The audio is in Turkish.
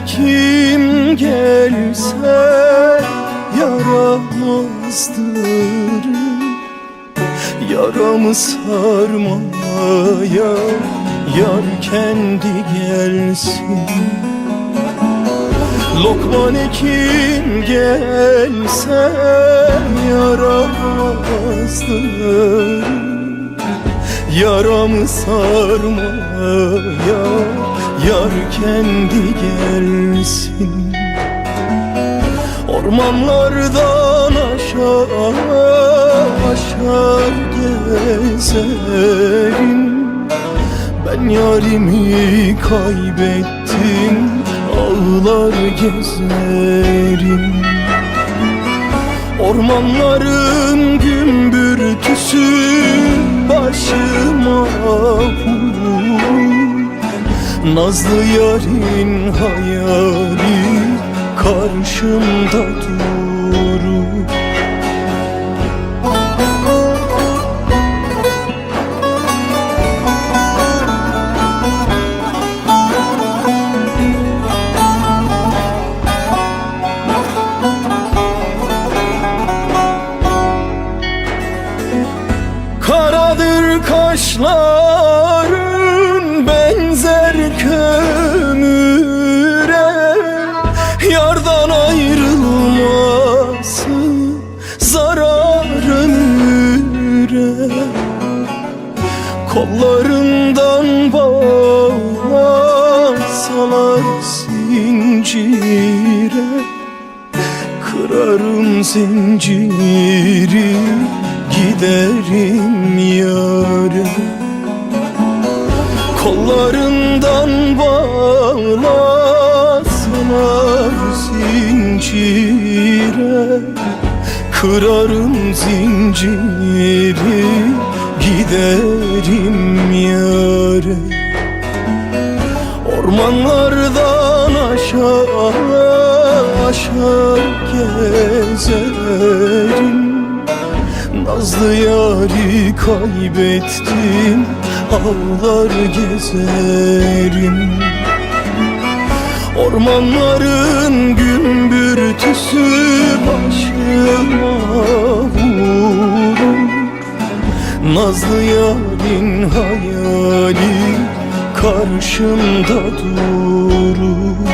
kim gelse yaramazdır. Yaramı sarmaya yar kendi gelsin. Lokman kim gelse yaramazdır. Yaramı sarmaya yar kendi gelsin. Ormanlardan aşar gezerim. Ben yarimi kaybettim, ağlar gezerim. Ormanların gümbürtüsü başıma vurur. Nazlı yarın hayali karşımda durur. Karadır kaşların benzer kömüre. Yardan ayrılması zarar ömüre. Kollarından bağlasalar zincire, kırarım zinciri, giderim yâre. Kollarından bağlasalar zincire, kırarım zinciri, giderim yâre. Ormanlardan aşar gezerim. Nazlı yâri kaybettim, ağlar gezerim. Ormanların gümbürtüsü başıma vurur. Nazlı yârin hayali karşımda durur.